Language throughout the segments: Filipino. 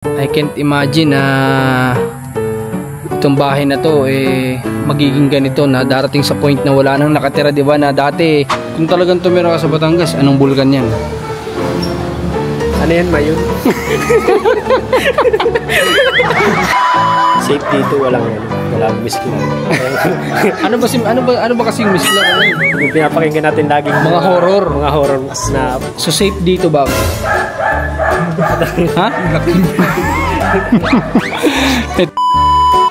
I can't imagine na itong bahay na to magiging ganito, na darating sa point na wala nang nakatira, di ba? Na dati kung talagang tumira ka sa Batangas, anong bulkan yan? Ano yan, Mayon? Safe dito, walang misklan. ano ba kasing misklan? Yung pinapakinggan natin laging mga horror na... So safe dito ba? Ha?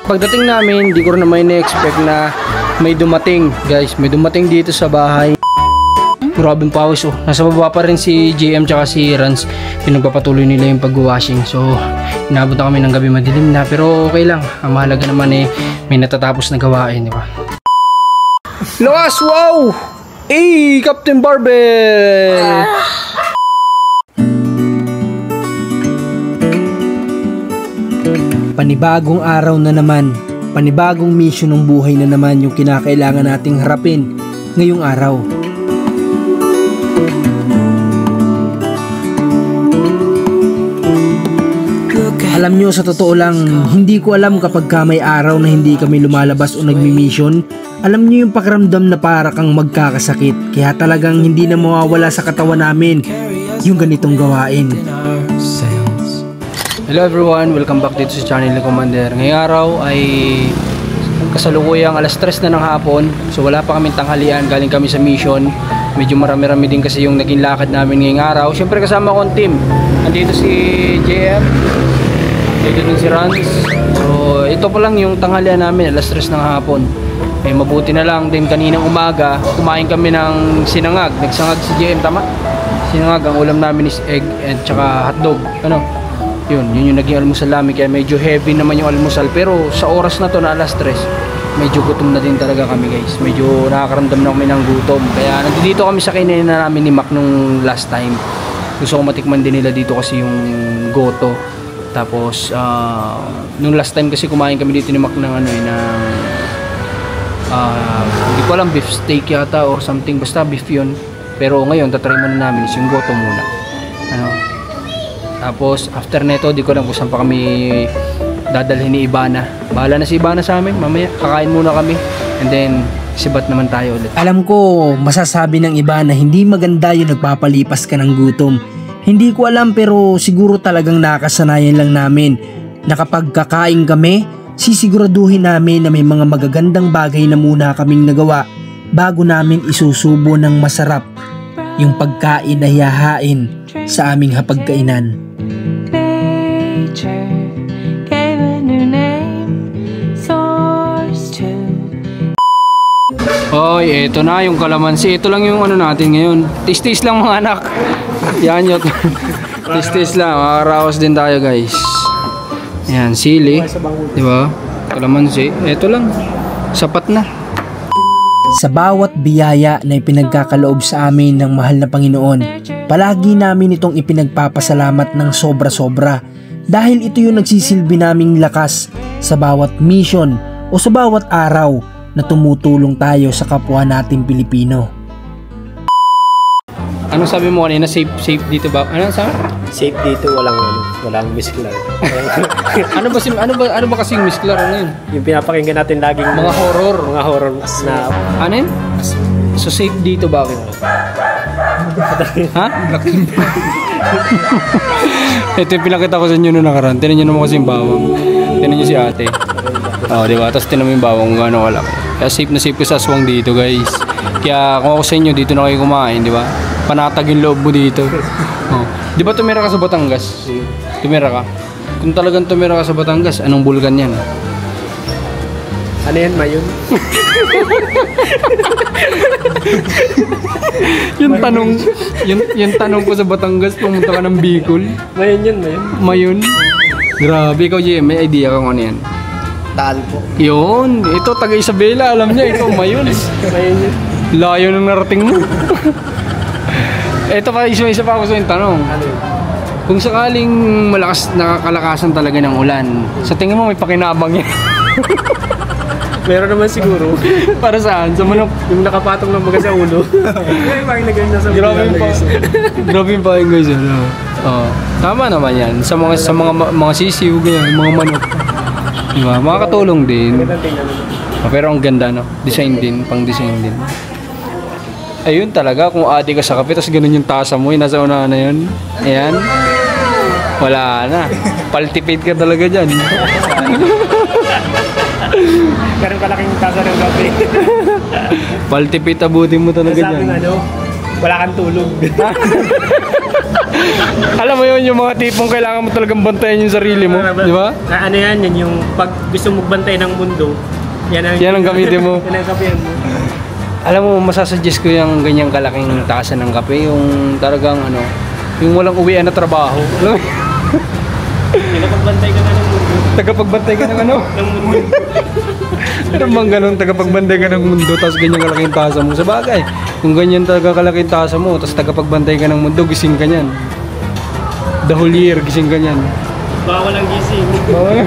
Pagdating namin, hindi ko rin naman na-expect na may dumating, guys. May dumating dito sa bahay. Grabing pawis, oh. Nasa baba pa rin si JM tsaka si Rans. Pinagpapatuloy nila yung pag-washing. So, inabot na kami ng gabi, madilim na. Pero okay lang. Ang mahalaga naman may natatapos na gawain, di ba? Lakas! Wow! Captain Barbell! Panibagong araw na naman, panibagong mission ng buhay na naman yung kinakailangan nating harapin ngayong araw. Alam nyo, sa totoo lang, hindi ko alam kapag may araw na hindi kami lumalabas o nagmi-mission. Alam nyo yung pakiramdam na para kang magkakasakit, kaya talagang hindi na mawawala sa katawan namin yung ganitong gawain. Hello everyone, welcome back dito sa channel ni Commander. Ngayong araw ay kasalukuyang alas 3 na ng hapon. So wala pa kaming tanghalian, galing kami sa mission. Medyo marami-rami din kasi yung naging lakad namin ngayong araw. Siyempre kasama ko ang team. Andito si JM, dito din si Rans. So ito pa lang yung tanghalian namin, alas 3 ng hapon. Mabuti na lang din kaninang umaga kumain kami ng sinangag. Nagsangag si JM, tama? Sinangag, ang ulam namin is egg at saka hotdog. Yun yung naging almusal namin, kaya medyo heavy naman yung almusal. Pero sa oras na to na alas 3, medyo gutom na din talaga kami, guys. Medyo nakakaramdam na kami ng gutom. Kaya nandito kami sa kainan na namin ni Mac nung last time. Gusto ko matikman din nila dito kasi yung goto. Tapos nung last time kasi kumain kami dito ni Mac ng hindi ko alam, beef steak yata or something. Basta beef yun. Pero ngayon tatry muna namin is yung goto muna. Tapos after neto, di ko lang kung saan pa kami dadalhin ni Ibana. Bahala na si Ibana sa amin. Mamaya kakain muna kami and then sibat naman tayo ulit. Alam ko, masasabi ng iba na hindi maganda yung nagpapalipas ka ng gutom. Hindi ko alam, pero siguro talagang nakasanayan lang namin na kapag kakain kami, sisiguraduhin namin na may mga magagandang bagay na muna kaming nagawa bago namin isusubo ng masarap yung pagkain na hihahain sa aming hapagkainan. Oy, eto na yung kalamansi. Ito lang yung natin ngayon. Tis-tis lang mga anak. Yan yun. Tis-tis lang. Makakaraos din tayo, guys. Yan, sili. Diba? Kalamansi. Eto lang. Sapat na. Sa bawat biyaya na ipinagkakaloob sa amin ng mahal na Panginoon, palagi namin itong ipinagpapasalamat ng sobra-sobra dahil ito yung nagsisilbi naming lakas sa bawat mission o sa bawat araw na tumutulong tayo sa kapwa nating Pilipino. Anong sabi mo kanina? Safe dito ba? Ano sabi? Safe dito, walang misklan. ano ba kasing misklar yun? Yung pinapakinggan natin laging mga horror na... Ano yun? So safe dito bakit? Ha? Ito yung pinakita ko sa inyo noong nakaraan. Tinan nyo naman kasi yung bawang. Tinan nyo si ate. Diba? Tapos tinan mo yung bawang kung gano'n kalaki. Kaya safe na safe ko sa aswang dito, guys. Kaya kung ako sa inyo, dito na kayo kumain, di ba? Panatag yung loob mo dito. Di ba tumira ka sa Batangas? Tumira ka? Kung talagang tumira ka sa Batangas, anong bulkan yan? Ano yan, Mayon? yung tanong ko sa Batangas, pumunta ka ng Bicol. Mayon yun, Mayon. Mayon? Grabe, ikaw, Jay, may idea kung ano yan? Talpo. Yun, ito, taga Isabela, alam niya, ito, Mayon. Mayon yun. Layo nang narating mo. Ito pa, isa pa ako sa yung tanong. Kung sakaling nakakalakasan talaga ng ulan, sa tingin mo may pakinabang yan? Meron naman siguro. Para saan? Sa manok? Yung nakapatong ng baga sa ulo. May parang naganda sa Grabe yung pa. Grabe yung pa, guys. Oh, tama naman yan. Mga sisiw, ganyan, mga manok. Diba? Makakatulong din. Magandang tingnan mo. Pero ang ganda, no? Design din, pang design din. Ayun talaga, kung ate ka sa kape, tapos ganun yung tasa mo, yung nasa unahan na yun. Ayan. Wala na. Paltipid ka talaga dyan. Ganun kalaking tasa ng gabi. Paltipid, abutin mo talaga Sabi dyan. nga wala kang tulog. Alam mo yun, yung mga tipong kailangan mo talagang bantayan yung sarili mo. Di ba? Ano yan yung pag gusto mo magbantay ng mundo, yan ang gamitin mo. Yan ang kapihan mo. Alam mo, masasuggest ko yung ganyang kalaking tasa ng kape, yung talagang ano, yung walang uwian na trabaho. Alam mo? Tagapagbantay ka na ng mundo. Tagapagbantay ka ng ano? Ng mundo. Meron bang ganun, tagapagbantay ka ng mundo, tapos ganyan kalaking tasa mo? Sa bagay, kung ganyan talaga kalaking tasa mo, tapos tagapagbantay ka ng mundo, gising ka niyan. The whole year, gising ka niyan. Bawal ang gising. Bawal.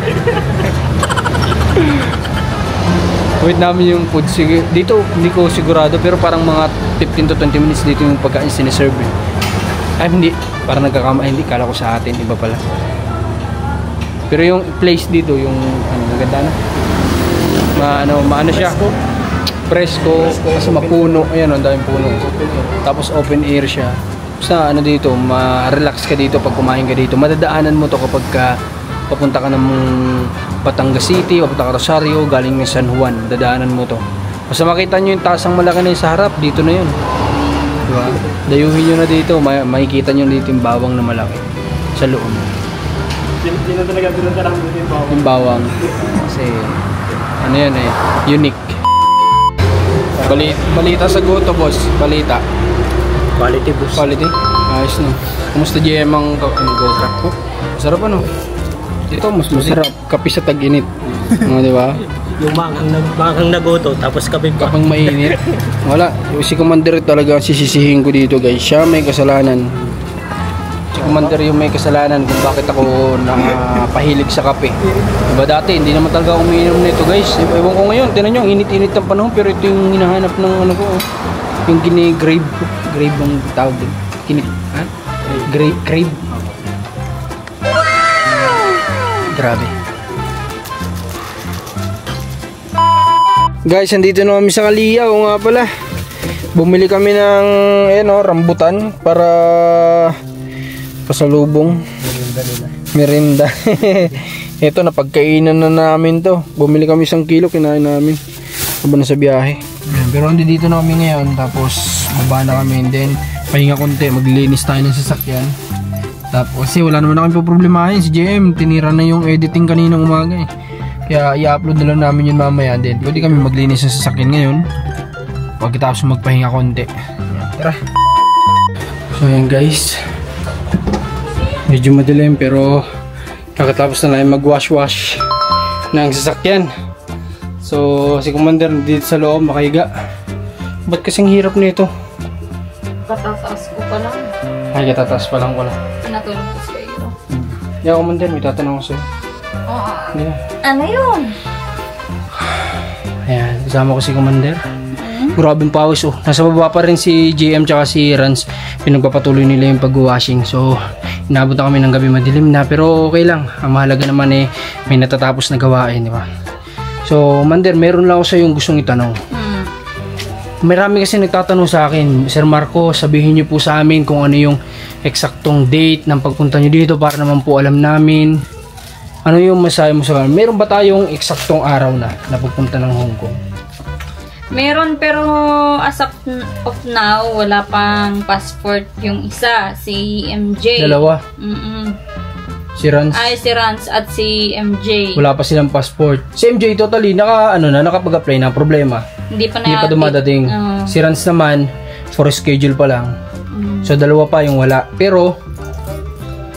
Wait namin yung food. Sige, dito hindi ko sigurado, pero parang mga 15 to 20 minutes dito yung pagkain siniserve. Ay hindi, parang nagkakama, hindi, kala ko sa atin, iba pala. Pero yung place dito, yung ano, maganda na. Maano siya. Presko, kasi mapuno. Ayan, ang daming puno. Tapos open air siya. Basta ano dito, ma-relax ka dito pag kumain ka dito. Madadaanan mo to kapag papunta ka ng Batangas City, papunta ka Rosario, galing ng San Juan, dadaanan mo to. Basta makita nyo yung tasang malaki na yung sa harap, dito na yun. Diba? Dayuhin nyo na dito, makikita nyo dito yung bawang na malaki sa loob. Hindi na talaga binunta lang dito yung bawang. Yung bawang. Kasi, ano yan eh, unique. Balita sa Goto, boss. Balita. Quality boost. Quality? Ayos no. Kumusta GM ang Goto? Oh, masarap ano? Ito mas masarap. Kape sa tag-init. Di ba? Yung manghang nagoto, tapos kape pa. Kapag mainit. Wala. Si Commander talaga sisisihin ko dito guys. Siya may kasalanan. Si Commander yung may kasalanan kung bakit ako napahilig sa kape. Diba dati, hindi naman talaga umiinom nito guys. Ewan ko ngayon, tinan nyo, ang init-init ng panahon. Pero ito yung hinahanap ng ano ko. Yung gini-grave. Grave ang tawag din. Ha? Grave. Grabe. Guys, andito na kami sa Kaliya. O nga pala, bumili kami ng rambutan para pasalubong. Merinda. Ito, napagkainan na namin to. Bumili kami 1 kilo, kinain namin habang nasa biyahe. Pero dito na kami ngayon. Tapos baba na kami, and then pahinga konti, maglinis tayo ng sasakyan. Tapos kasi wala naman na kami problemahin. Si JM tinira na yung editing kaninang umaga eh. Kaya i-upload na lang namin yun mamaya. Then pwede kami maglinis ng sasakyan ngayon pagkatapos magpahinga konti. Tara. So yan guys, medyo madilim pero kakatapos na lang mag-wash ng sasakyan. So si Commander dito sa loob makahiga. Ba't kasing hirap nito? Katataas ko pa lang. Ay, katataas pa lang ko lang. Natulog ko sa iyo. Yeah, Commander, may tatanong ko sa'yo. Yeah. Ano yun? Ayan, kasama ko si Commander. Grabing pawis oh. Nasa baba pa rin si GM tsaka si Rans. Pinagpapatuloy nila yung pag-washing. So, inabot na kami ng gabi, madilim na. Pero okay lang. Ang mahalaga naman eh, may natatapos na gawain, di ba? So, Commander, meron lang ako sa yung gustong itanong. Marami kasi nagtatanong sa akin, Sir Marco, sabihin niyo po sa amin kung ano yung eksaktong date ng pagpunta niyo dito para naman po alam namin. Ano yung masahe mo sa akin? Meron ba tayong eksaktong araw na pagpunta ng Hong Kong? Meron, pero as of now, wala pang passport yung isa, si MJ. Dalawa? Si Rans? Ay, si Rans at si MJ. Wala pa silang passport. Si MJ totally, nakapag-apply na, problema. Hindi pa dumadating. Si Rans naman, for schedule pa lang. So, dalawa pa yung wala. Pero,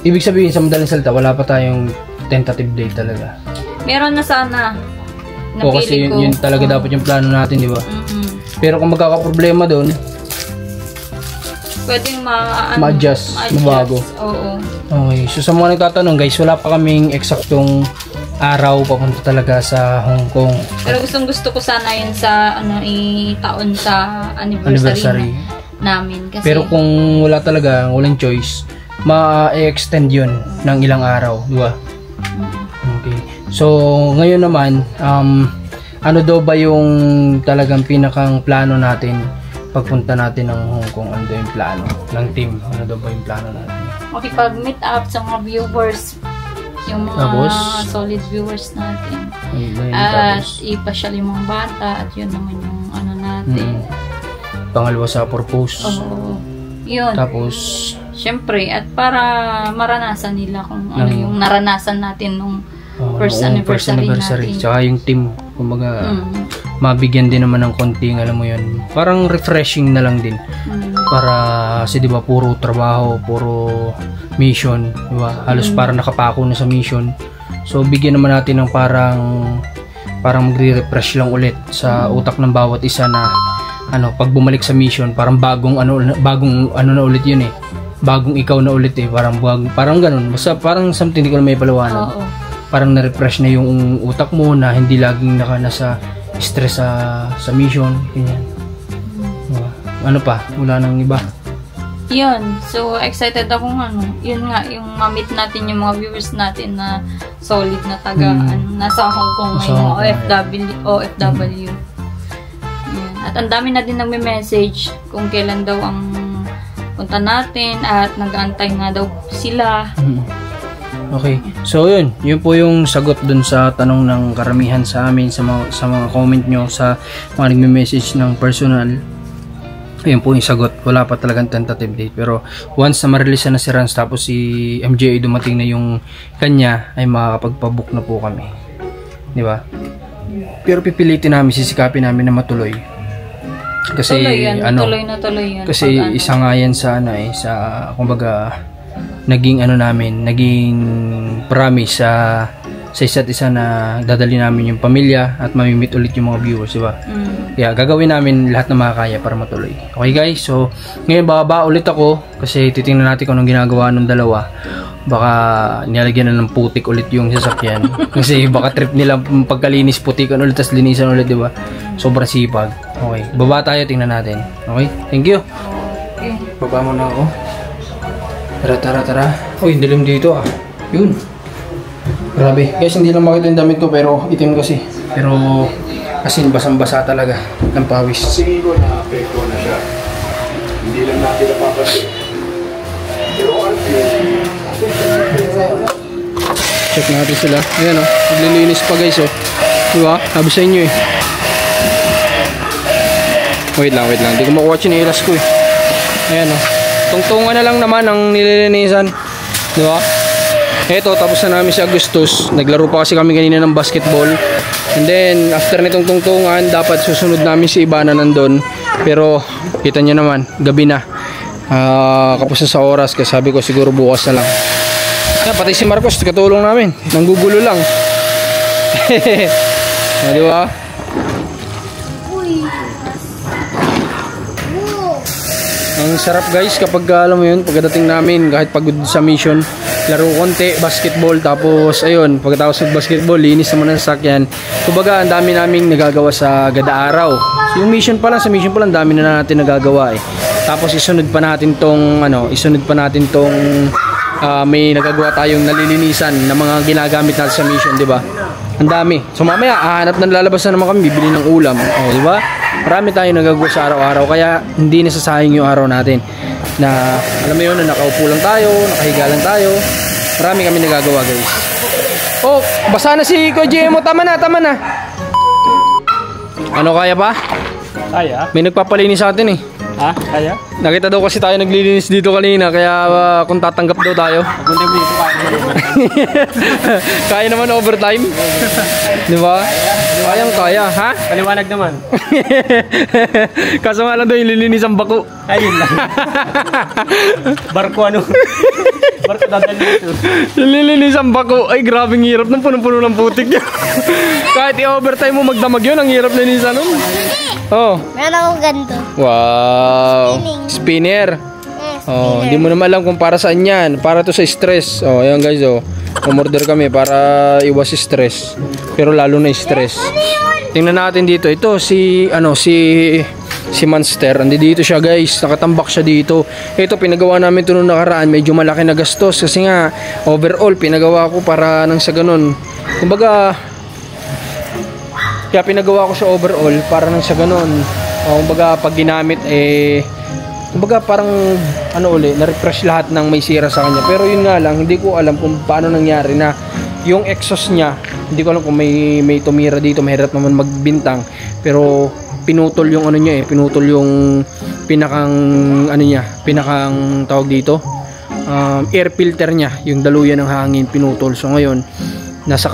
ibig sabihin, sa madaling salita, wala pa tayong tentative date talaga. Meron na sana. O kasi yun talaga dapat yung plano natin, di ba? Pero kung magkakaproblema doon, pwedeng ma-adjust, mabago. Oo. Okay, so sa mga nagtatanong guys, wala pa kaming eksaktong araw papunta talaga sa Hong Kong. Pero gusto ko sana yun sa taon sa anniversary namin. Kasi, pero kung wala talaga, walang choice, ma-extend yun ng ilang araw, di ba? Okay. So, ngayon naman, ano daw ba yung talagang pinakang plano natin pagpunta natin ng Hong Kong? Ano daw yung plano ng team? Ano daw ba yung plano natin? Okay, pag-meet up sa mga viewers, yung mga Tapos, solid viewers natin. At ipasyal yung mga bata at yun naman yung ano natin. Pangalawa sa purpose. Oo. Yun. Tapos, syempre, at para maranasan nila kung ano yung naranasan natin nung first anniversary natin. Tsaka yung team, kumbaga, mabigyan din naman ng konting, alam mo yun, parang refreshing na lang din. Para, kasi diba, puro trabaho, puro mission, diba? Halos parang nakapako na sa mission. So, bigyan naman natin ng parang magre-refresh lang ulit sa utak ng bawat isa na, pag bumalik sa mission, parang bagong na ulit yun eh. Bagong ikaw na ulit eh. Parang ganun. Basta parang something hindi ko na may paliwanag. Parang na-refresh na yung utak mo na hindi laging nasa stress sa mission. Ganyan. Ano pa? Wala nang iba. Yun. So, excited akong yun nga, yung ma-meet natin yung mga viewers natin na solid na taga, nasa Hong Kong ngayon, OFW. Yun. At ang dami na din nagme-message kung kailan daw ang punta natin at nag-aantay nga daw sila. Okay. So, yun po yung sagot dun sa tanong ng karamihan sa amin, sa mga comment nyo, sa mga nagme-message ng personal. Ayun po yung sagot. Wala pa talagang tentative date. Pero once na ma-release na si Rans tapos si MJ dumating na yung kanya, ay makakapagpabook na po kami. Di ba? Pero pipilitin namin, sisikapin namin na matuloy. Kasi tuloy yan. Kasi isa nga yan sa sa kumbaga naging naging promise sa isa't isa na dadali namin yung pamilya at mamimit ulit yung mga viewers, di ba? Kaya gagawin namin lahat ng makakaya para matuloy. Okay guys, so ngayon bababa ulit ako kasi titingnan natin kung anong ginagawa ng dalawa. Baka nilagyan na ng putik ulit yung sasakyan. Kasi baka trip nila pagkalinis putikan ulit tas linisan ulit, di ba? Sobrang sipag. Okay, baba tayo, tingnan natin. Okay, thank you. Baba mo na ako. Tara. Uy, dilim dito ah. Yun. Grabe. Guys, hindi lang makita yung damit ko pero itim kasi. Pero as in basang-basa talaga ng pawis. Tingin ko na apekto na siya. Hindi lang natin napapansin. Pero check natin sila. Ayan oh, naglilinis pa guys oh. Diba? Sabi sa inyo eh. Wait lang. Hindi ko makuha chinilas ko eh. Ayan oh. Tungtungan na lang naman ang nililinisan. Diba? Eto, tapos na namin si Agustus. Naglaro pa kasi kami kanina ng basketball. And then, after nitong tungtungan, dapat susunod namin si Ibana nandun. Pero, kita nyo naman, gabi na. Kapos na sa oras, kasi sabi ko siguro bukas na lang. Pati si Marcos, katulong namin. Nanggugulo lang. Diba? Ang sarap guys kapag alam mo yun, pagdating namin kahit pagod sa mission, laro konti, basketball, tapos ayun, pagkatapos ng basketball, linis naman ang sasakyan. Kumbaga, ang dami naming nagagawa sa gada araw. So, yung mission pa lang, sa mission pa lang, dami na natin nagagawa eh. Tapos isunod pa natin tong may nagagawa tayong nalilinisan na mga ginagamit natin sa mission, di ba? Ang dami. So mamaya, hahanap ng lalabas na naman kami, bibili ng ulam. O, di ba? Marami tayong nagagawa sa araw-araw, kaya hindi nasasayang yung araw natin. Na, alam mo yun, na nakaupo lang tayo, nakahiga lang tayo. Marami kami nagagawa, guys. Oh, basa na si Kuya GMO. Tama na. Ano, kaya pa? Kaya? May nagpapalinis sa atin eh. Ha? Kaya? Nakita daw kasi tayo naglilinis dito kanina, kaya kung tatanggap daw tayo. Kaya naman overtime. Di ba? Kaya, ha? Paliwanag naman. Kaso nga lang daw yung lilinis ang bako. Ayun lang. Barko Barko dadalhin ito. Yung lilinis ang bako. Ay, grabing hirap ng punong-puno ng putik yun. Kahit i-overtime mo magdamag yun, ang hirap linisan nun. Oh. Meron akong ganito. Wow. Spinner. Oh, hindi mo naman alam kung para saan yan. Para to sa stress. Oh, ayan guys, oh. Umorder kami para iwas stress. Pero lalo na stress. Tingnan natin dito. Ito si si Monster. Andi dito siya guys, nakatambak siya dito. Ito pinagawa namin ito nung nakaraan, medyo malaki na gastos kasi nga overall pinagawa ko para nang sa ganun. Kumbaga kaya pinagawa ko siya overall para nang sa ganun. Kumbaga pag ginamit kumbaga parang na-refresh lahat ng may sira sa kanya. Pero yun nga lang, hindi ko alam kung paano nangyari na yung exhaust niya, hindi ko alam kung may tumira dito, mahirap naman magbintang. Pero pinutol yung pinutol yung pinakang tawag dito, air filter niya, yung daluyan ng hangin pinutol. So ngayon, nasa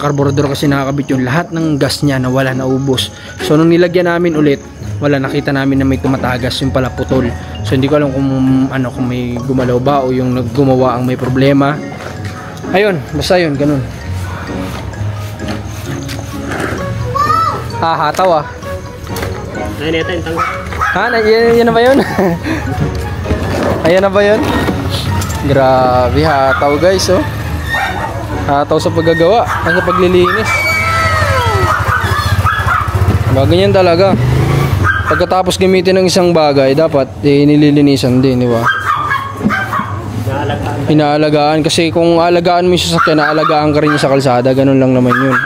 carburetor kasi nakakabit yung lahat ng gas niya na wala, naubos. So nung nilagyan namin ulit, wala, nakita namin na may tumatagas, yung pala putol. So hindi ko alam kung may gumalaw ba o yung naggumawa ang may problema. Ayun, basta yun, ganun. Hataw ah. Yan na ba yun? Ayan na ba yun? Grabe, hataw guys, oh. Hataw sa paggagawa, sa paglilinis. Ganyan talaga. Pagkatapos gamitin ng isang bagay, dapat nililinisan din, di ba? Inaalagaan. Kasi kung alagaan mo yung sasakyan, naalagaan ka rin sa kalsada. Ganun lang naman yun.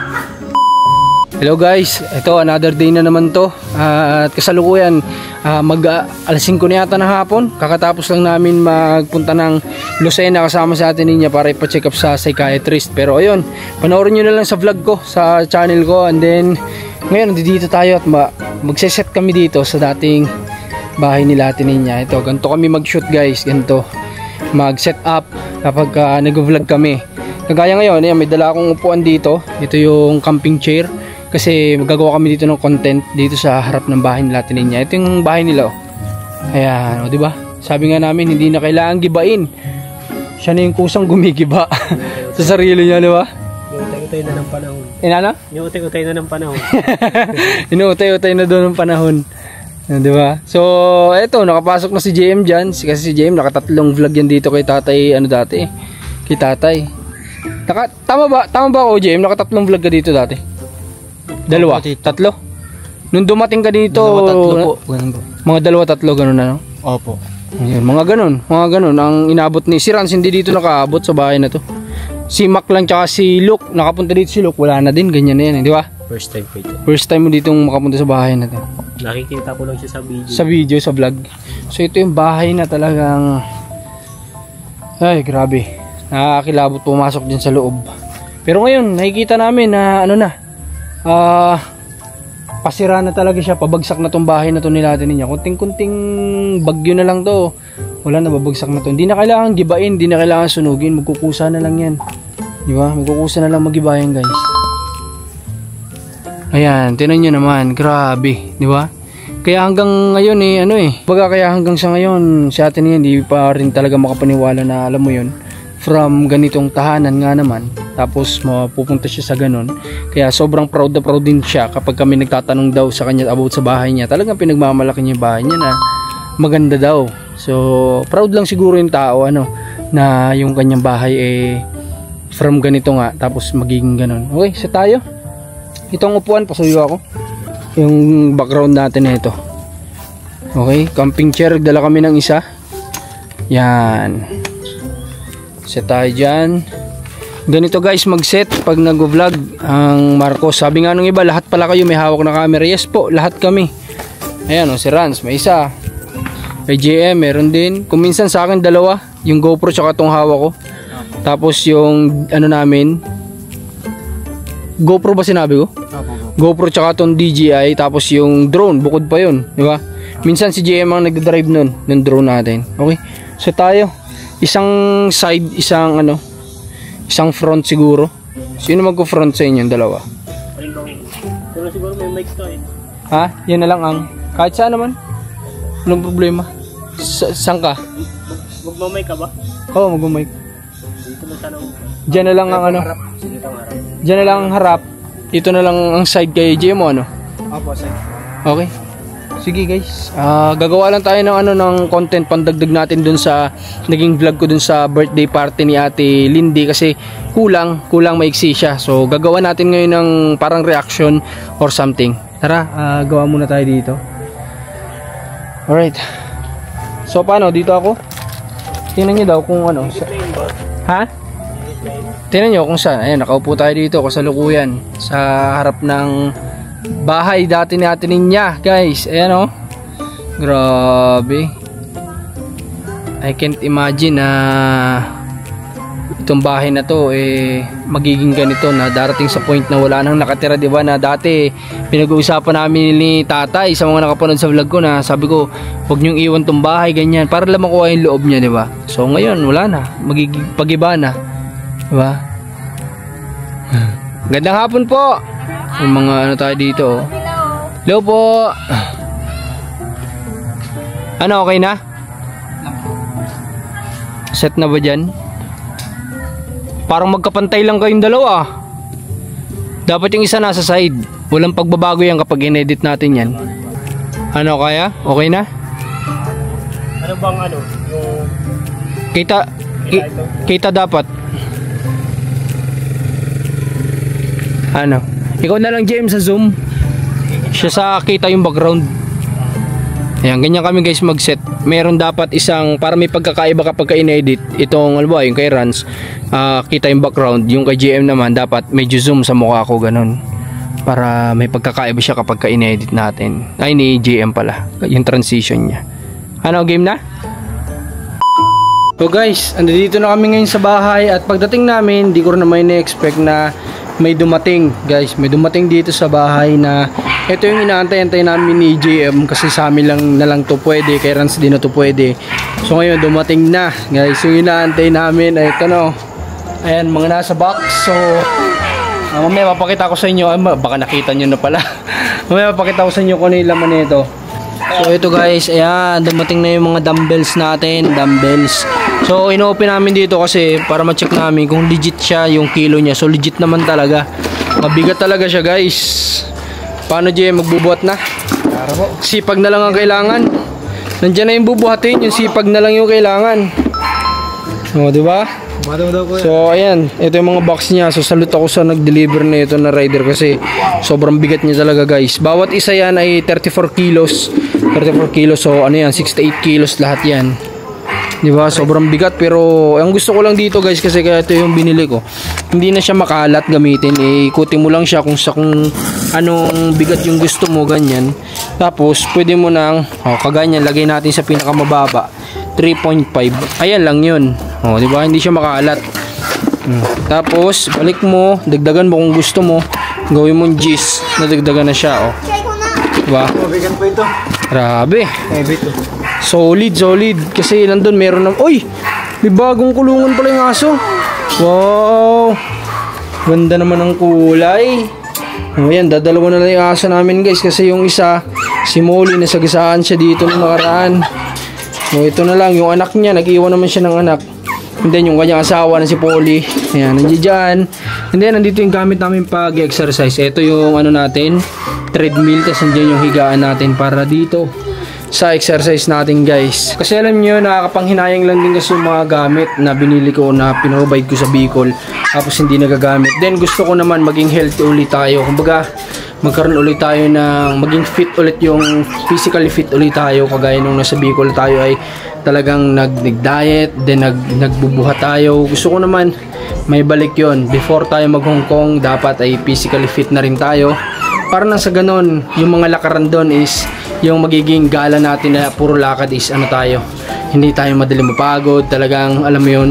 Hello guys, ito another day na naman to. At kasalukuyan, alas 5 na yata ng hapon. Kakatapos lang namin magpunta ng Lucena kasama sa atin niya para ipa-check up sa psychiatrist. Pero ayun, panoorin nyo na lang sa vlog ko, sa channel ko. And then, ngayon, dito tayo at magse-set kami dito sa dating bahay nila atin niya. Ito, ganito kami mag-shoot guys, ganito. Mag-set up kapag nag-vlog kami. Kagaya ngayon, may dala akong upuan dito. Ito yung camping chair. Kasi magagawa kami dito ng content dito sa harap ng bahay nila atin niya. Ito yung bahay nila, oh. Ayan, oh, diba? Sabi nga namin, hindi na kailangan gibain. Siya na yung kusang gumigiba sa sarili niya, diba? Inuutay-utay na ng panahon. Inana? Inuutay-utay na ng panahon. Inuutay-utay na doon ng panahon. Diba? So, eto, nakapasok na si JM dyan. Kasi si JM, nakatatlong vlog yan dito kay tatay, dati. Kay tatay. Tama ba ako, JM? Nakatatlong vlog ka dito dati? Dalawa? Tatlo? Nung dumating ka dito, tatlo po. Ganun po. Mga dalawa, tatlo, ganun na, no? Opo. Ayun, mga ganun. Ang inabot ni si Rans, hindi dito nakaabot sa bahay na to. Si Mac lang tsaka si Luke, nakapunta dito si Luke, wala na din, ganyan na yan, di ba? First time po ito. First time mo dito makapunta sa bahay na to. Nakikita ko lang siya sa video. Sa video, sa vlog. So ito yung bahay na talagang, ay grabe, nakakilabot pumasok din sa loob. Pero ngayon, nakikita namin na pasira na talaga siya, pabagsak na tong bahay na to nila niya. Kunting-kunting bagyo na lang to, wala na, babagsak na to. Hindi na kailangan gibain, hindi na kailangan sunugin, magkukusa na lang yan, di ba? Magkukusa na lang magibayan guys. Ayan, tinan nyo naman, grabe, di ba? Kaya hanggang ngayon kaya hanggang sa ngayon si atin niya hindi pa rin talaga makapaniwala na alam mo yun, from ganitong tahanan nga naman, tapos mapupunta siya sa ganun. Kaya sobrang proud na proud din siya kapag kami nagtatanong daw sa kanya about sa bahay niya. Talagang pinagmamalaki niya yung bahay niya na maganda daw. So proud lang siguro yung tao na yung kanyang bahay from ganito nga, tapos magiging ganun. Okay, sa tayo. Itong upuan, pasuyo ako. Yung background natin na ito. Okay, camping chair, dala kami ng isa. Yan. Set tayo dyan. Ganito guys mag-set pag nag-vlog ang Marcos. Sabi nga nung iba, lahat pala kayo may hawak na camera. Yes po, lahat kami. Ayan si Rans, may isa. Kay JM, meron din. Kung minsan sa akin dalawa, yung GoPro tsaka tong hawak ko. Tapos yung namin, GoPro ba sinabi ko? GoPro tsaka tong DJI, tapos yung drone, bukod pa yun, di ba? Minsan si JM ang nagdadrive nun, ng drone natin. Okay, so tayo, isang side, isang front siguro. Sino magko-front sa inyo, dalawa? Pero siguro may mic to Ha? Yan na lang ang, kahit saan naman. Anong problema? Saan ka? Magmamic ka ba? Oo, magmamic. Dito na sana. Diyan na lang ang Diyan na lang ang harap. Ito na lang ang side kay JM mo, Opo, side. Okay. Sige guys. Gagawa lang tayo ng content pandagdag natin dun sa naging vlog ko dun sa birthday party ni Ate Lindy kasi kulang maiksi siya. So gagawa natin ngayon ng parang reaction or something. Tara, gawa muna tayo dito. Alright. So paano? Dito ako? Tingnan nyo daw kung ano. Ha? Tingnan nyo kung saan. Ayan, nakaupo tayo dito kasalukuyan sa harap ng bahay dati ni Ate Ninya, guys. Ayan oh. Grabe. I can't imagine na itong bahay na to magiging ganito, na darating sa point na wala nang nakatira, di ba? Na dati pinag-uusapan namin ni Tatay sa mga nakapanood sa vlog ko na sabi ko, huwag niyong iwan tong bahay ganyan para lang makuha yung loob niya, di ba? So ngayon wala na, magiging pag-iba na, di ba? Gandang hapon po. Yung mga ano tayo dito. Hello po. Ano, okay na? Set na ba dyan? Parang magkapantay lang kayong dalawa. Dapat yung isa nasa side. Walang pagbabago yan kapag in-edit natin yan. Ano, kaya? Okay na? Ano bang ano? Yung... Kita dapat. Ano? Ikaw na lang, James, sa Zoom. Siya sa kita yung background. Ayan, ganyan kami guys mag-set. Meron dapat isang, para may pagkakaiba kapag ka-in-edit. Itong, ano ba, yung kay Rans, kita yung background. Yung kay GM naman, dapat medyo zoom sa mukha ko, ganun. Para may pagkakaiba siya kapag ka-in-edit natin. Ay, ni GM pala. Yung transition niya. Ano, game na? So guys, andito na kami ngayon sa bahay. At pagdating namin, di ko rin naman na-expect na may dumating, guys. May dumating dito sa bahay na ito yung inaantay-antay namin ni JM kasi sa amin lang na lang to pwede, kay Rans din na to pwede. So ngayon dumating na, guys. Yung inaantay namin ay ito no. Ayan, mga nasa box. So mamaya papakita ko sa inyo, baka nakita nyo na pala. Mamaya papakita ko sa inyo kung ano yung laman nito. So ito guys, ayan, dumating na yung mga dumbbells natin, dumbbells. So ino-open namin dito kasi para ma-check namin kung legit siya yung kilo niya. So legit naman talaga. Mabigat talaga siya, guys. Paano, Jay, magbubuhat na? Sipag na lang ang kailangan. Nandiyan na yung bubuhatin, yung sipag na lang yung kailangan. O, di ba? So ayan, ito yung mga box niya. So salute ako sa nag-deliver na ito na rider kasi sobrang bigat niya talaga, guys. Bawat isa yan ay 34 kilos. 34 kilos, so ano yan, 68 kilos lahat yan. Diba? Sobrang bigat, pero ang gusto ko lang dito, guys, kasi kaya ito yung binili ko. Hindi na siya makalat gamitin, ikutin mo lang siya kung anong bigat yung gusto mo, ganyan. Tapos pwede mo nang kaganyan, lagay natin sa pinakamababa 3.5. Ayan lang yun. Diba? Hindi siya makalat. Tapos balik mo, dagdagan mo kung gusto mo, gawin mo G's, nadagdagan na siya. Diba? Mabigan po ito. Grabe. Ito. Solid. Kasi nandun meron na... Uy! May bagong kulungan pala yung aso. Wow! Ganda naman ng kulay. Ayan, dadalawa na lang yung aso namin, guys. Kasi yung isa, si Molly, nasagasaan siya dito nung nakaraan. Ito na lang, yung anak niya, nag-iwan naman siya ng anak. And then yung kanyang asawa na si Polly. Ayan, nandiyan dyan. And then nandito yung gamit namin pag-exercise. Ito yung ano natin, treadmill. Tapos nandiyan yung higaan natin para dito sa exercise natin, guys. Kasi alam nyo, nakakapanghinayang lang din kasi yung mga gamit na binili ko, na pinrovide ko sa Bicol, tapos hindi nagagamit. Then gusto ko naman maging healthy ulit tayo. Kumbaga, magkaroon ulit tayo ng maging fit ulit, yung physically fit ulit tayo. Kagaya nung nasa Bicol tayo ay talagang nag-diet, then nagbubuhat tayo. Gusto ko naman may balik yon. Before tayo mag Hong Kong, dapat ay physically fit na rin tayo. Para nang sa ganun, yung mga lakaran doon is yung magiging gala natin na puro lakad is ano tayo, hindi tayo madali mapagod, talagang alam mo yun,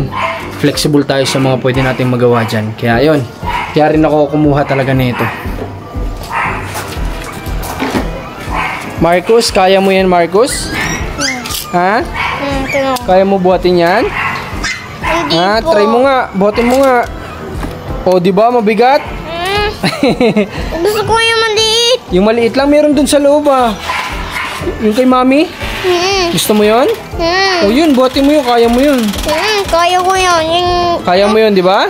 flexible tayo sa mga pwede nating magawa dyan. Kaya yun, kaya rin ako kumuha talaga nito. Marcus, kaya mo yan, Marcus? Ha? Kaya mo buhatin yan? Ha? Try mo nga, buhatin mo nga. O, di ba mabigat? Gusto ko yung maliit. Yung maliit lang meron dun sa loob, ah. Yung kay mami? Gusto mo yun? O yun, buhatin mo yun, kaya mo yun. Kaya ko yun. Kaya mo yun, di ba?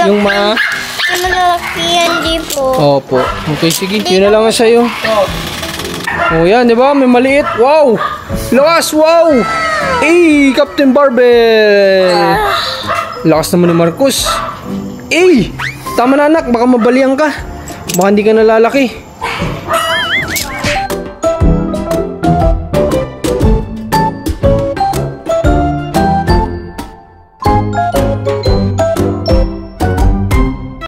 Yung malalaki yan, di po. Opo. Okay, sige. Yun na lang nga sa'yo. O yan, di ba? May maliit. Wow! Lakas! Wow! Captain Barbell! Lakas naman ni Marcus. Tama na, anak. Baka mabalian ka. Baka hindi ka nalalaki.